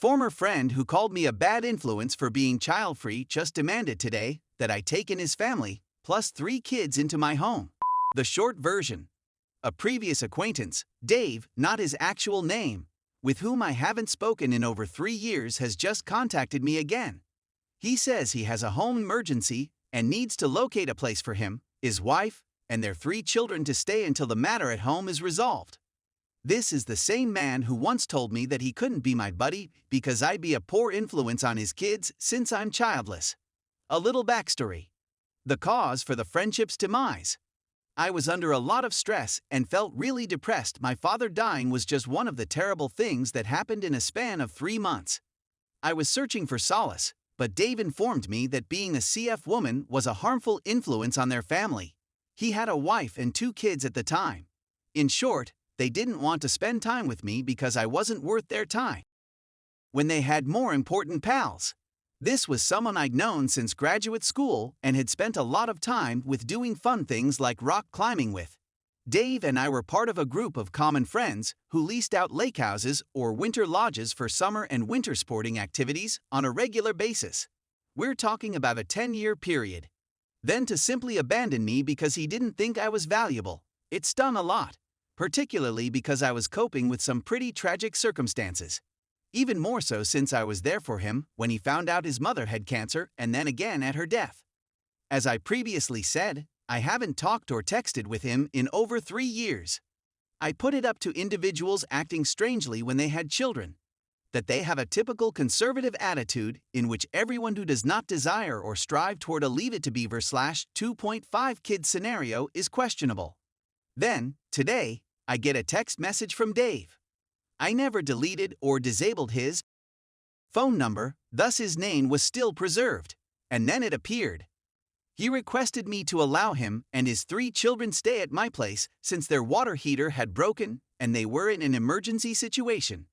former friend who called me a bad influence for being child-free just demanded today that I take in his family, plus 3 kids into my home. The short version. A previous acquaintance, Dave, not his actual name, with whom I haven't spoken in over 3 years, has just contacted me again. He says he has a home emergency and needs to locate a place for him, his wife, and their 3 children to stay until the matter at home is resolved. This is the same man who once told me that he couldn't be my buddy because I'd be a poor influence on his kids since I'm childless. A little backstory. The cause for the friendship's demise. I was under a lot of stress and felt really depressed. My father dying was just one of the terrible things that happened in a span of 3 months. I was searching for solace, but Dave informed me that being a CF woman was a harmful influence on their family. He had a wife and 2 kids at the time. In short, they didn't want to spend time with me because I wasn't worth their time. When they had more important pals. This was someone I'd known since graduate school and had spent a lot of time with doing fun things like rock climbing with. Dave and I were part of a group of common friends who leased out lake houses or winter lodges for summer and winter sporting activities on a regular basis. We're talking about a 10-year period. Then to simply abandon me because he didn't think I was valuable, it stung a lot, particularly because I was coping with some pretty tragic circumstances. Even more so since I was there for him when he found out his mother had cancer and then again at her death. As I previously said, I haven't talked or texted with him in over 3 years. I put it up to individuals acting strangely when they had children. That they have a typical conservative attitude in which everyone who does not desire or strive toward a Leave It to Beaver / 2.5 kid scenario is questionable. Then, today, I get a text message from Dave. I never deleted or disabled his phone number, thus his name was still preserved, and then it appeared. He requested me to allow him and his 3 children stay at my place since their water heater had broken and they were in an emergency situation.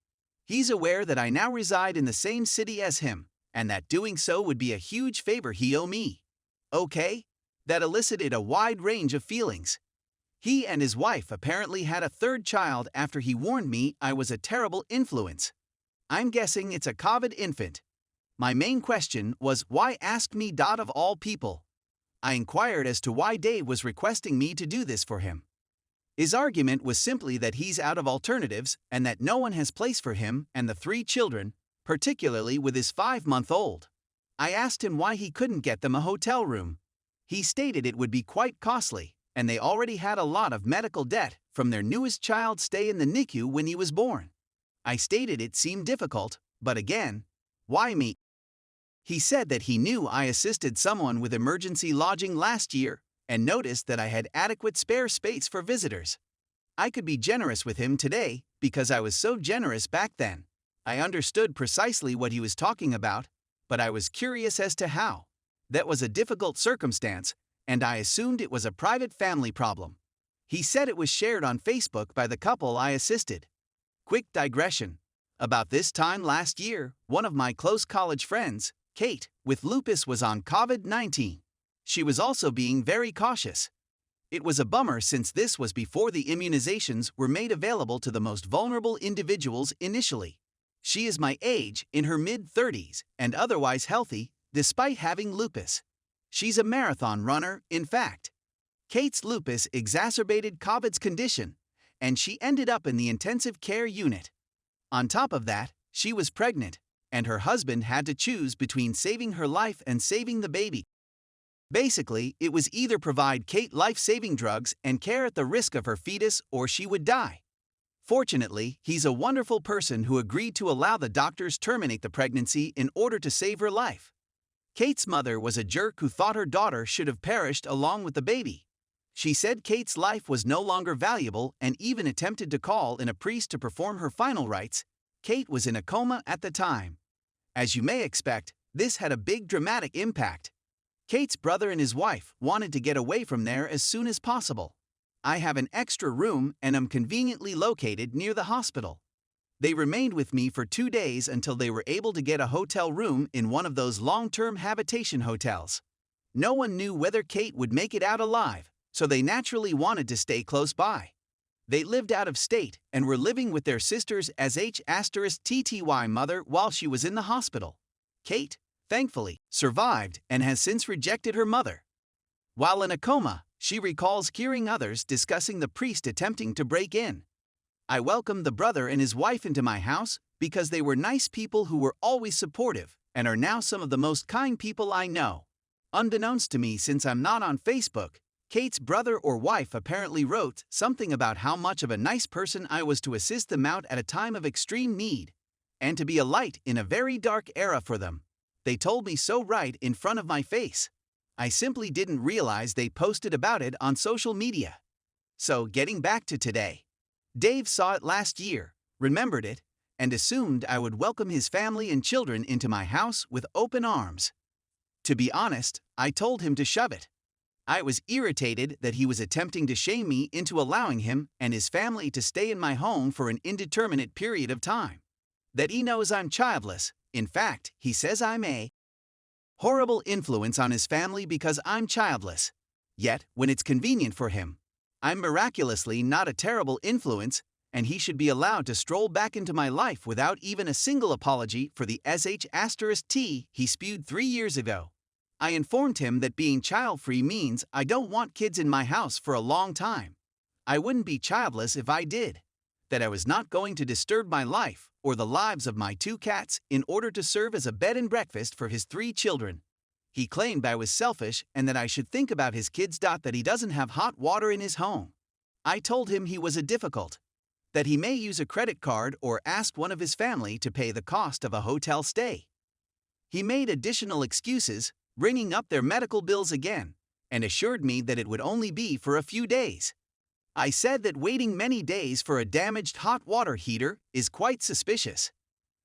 He's aware that I now reside in the same city as him, and that doing so would be a huge favor he owed me. Okay? That elicited a wide range of feelings. He and his wife apparently had a 3rd child after he warned me I was a terrible influence. I'm guessing it's a COVID infant. My main question was why ask me? Of all people. I inquired as to why Dave was requesting me to do this for him. His argument was simply that he's out of alternatives and that no one has place for him and the 3 children, particularly with his 5-month-old. I asked him why he couldn't get them a hotel room. He stated it would be quite costly, and they already had a lot of medical debt from their newest child's stay in the NICU when he was born. I stated it seemed difficult, but again, why me? He said that he knew I assisted someone with emergency lodging last year and noticed that I had adequate spare space for visitors. I could be generous with him today because I was so generous back then. I understood precisely what he was talking about, but I was curious as to how. That was a difficult circumstance, and I assumed it was a private family problem. He said it was shared on Facebook by the couple I assisted. Quick digression. About this time last year, one of my close college friends, Kate, with lupus was on COVID-19. She was also being very cautious. It was a bummer since this was before the immunizations were made available to the most vulnerable individuals initially. She is my age, in her mid-30s, and otherwise healthy, despite having lupus. She's a marathon runner, in fact. Kate's lupus exacerbated COVID's condition, and she ended up in the intensive care unit. On top of that, she was pregnant, and her husband had to choose between saving her life and saving the baby. Basically, it was either provide Kate life-saving drugs and care at the risk of her fetus or she would die. Fortunately, he's a wonderful person who agreed to allow the doctors terminate the pregnancy in order to save her life. Kate's mother was a jerk who thought her daughter should have perished along with the baby. She said Kate's life was no longer valuable and even attempted to call in a priest to perform her final rites. Kate was in a coma at the time. As you may expect, this had a big dramatic impact. Kate's brother and his wife wanted to get away from there as soon as possible. I have an extra room and am conveniently located near the hospital. They remained with me for 2 days until they were able to get a hotel room in one of those long-term habitation hotels. No one knew whether Kate would make it out alive, so they naturally wanted to stay close by. They lived out of state and were living with their sister's sh*tty mother while she was in the hospital. Kate, thankfully, survived and has since rejected her mother. While in a coma, she recalls hearing others discussing the priest attempting to break in. I welcomed the brother and his wife into my house because they were nice people who were always supportive and are now some of the most kind people I know. Unbeknownst to me, since I'm not on Facebook, Kate's brother or wife apparently wrote something about how much of a nice person I was to assist them out at a time of extreme need, and to be a light in a very dark era for them. They told me so right in front of my face. I simply didn't realize they posted about it on social media. So, getting back to today. Dave saw it last year, remembered it, and assumed I would welcome his family and children into my house with open arms. To be honest, I told him to shove it. I was irritated that he was attempting to shame me into allowing him and his family to stay in my home for an indeterminate period of time. That he knows I'm childless. In fact, he says I'm a horrible influence on his family because I'm childless. Yet, when it's convenient for him, I'm miraculously not a terrible influence, and he should be allowed to stroll back into my life without even a single apology for the sh*t he spewed 3 years ago. I informed him that being child-free means I don't want kids in my house for a long time. I wouldn't be childless if I did. That I was not going to disturb my life or the lives of my 2 cats in order to serve as a bed and breakfast for his 3 children. He claimed I was selfish and that I should think about his kids. That he doesn't have hot water in his home. I told him he was difficult. That he may use a credit card or ask one of his family to pay the cost of a hotel stay. He made additional excuses, bringing up their medical bills again, and assured me that it would only be for a few days. I said that waiting many days for a damaged hot water heater is quite suspicious.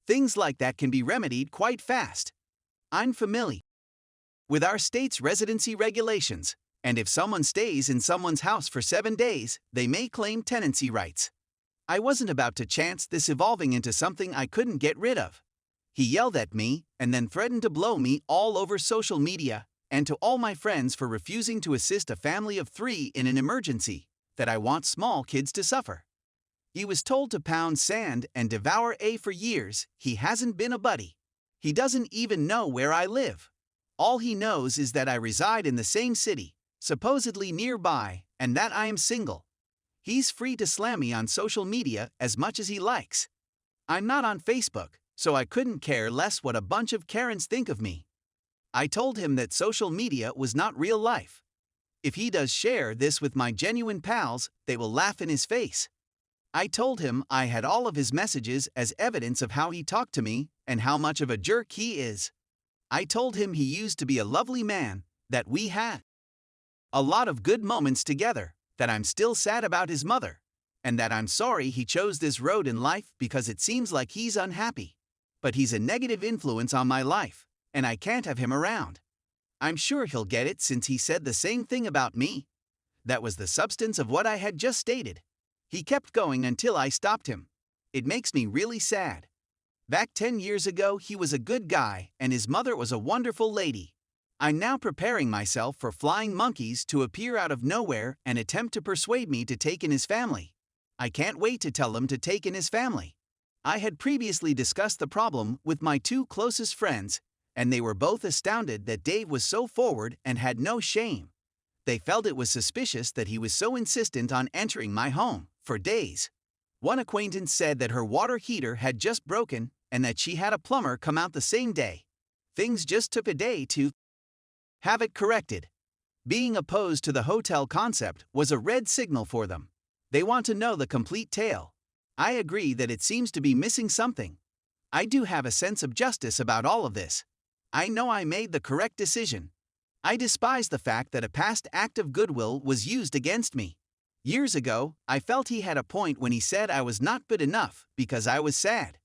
Things like that can be remedied quite fast. I'm familiar with our state's residency regulations, and if someone stays in someone's house for 7 days, they may claim tenancy rights. I wasn't about to chance this evolving into something I couldn't get rid of. He yelled at me and then threatened to blow me all over social media and to all my friends for refusing to assist a family of 3 in an emergency, that I want small kids to suffer. He was told to pound sand and devour for years. He hasn't been a buddy. He doesn't even know where I live. All he knows is that I reside in the same city, supposedly nearby, and that I am single. He's free to slam me on social media as much as he likes. I'm not on Facebook, so I couldn't care less what a bunch of Karens think of me. I told him that social media was not real life. If he does share this with my genuine pals, they will laugh in his face. I told him I had all of his messages as evidence of how he talked to me and how much of a jerk he is. I told him he used to be a lovely man, that we had a lot of good moments together, that I'm still sad about his mother, and that I'm sorry he chose this road in life because it seems like he's unhappy. But he's a negative influence on my life, and I can't have him around. I'm sure he'll get it since he said the same thing about me. That was the substance of what I had just stated. He kept going until I stopped him. It makes me really sad. Back 10 years ago, he was a good guy, and his mother was a wonderful lady. I'm now preparing myself for flying monkeys to appear out of nowhere and attempt to persuade me to take in his family. I can't wait to tell him to take in his family. I had previously discussed the problem with my 2 closest friends, and they were both astounded that Dave was so forward and had no shame. They felt it was suspicious that he was so insistent on entering my home for days. One acquaintance said that her water heater had just broken and that she had a plumber come out the same day. Things just took a day to have it corrected. Being opposed to the hotel concept was a red signal for them. They want to know the complete tale. I agree that it seems to be missing something. I do have a sense of justice about all of this. I know I made the correct decision. I despise the fact that a past act of goodwill was used against me. Years ago, I felt he had a point when he said I was not good enough because I was sad.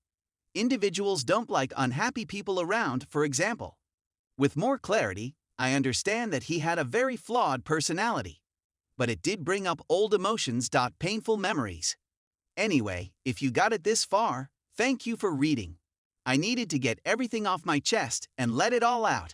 Individuals don't like unhappy people around, for example. With more clarity, I understand that he had a very flawed personality. But it did bring up old emotions. Painful memories. Anyway, if you got it this far, thank you for reading. I needed to get everything off my chest and let it all out.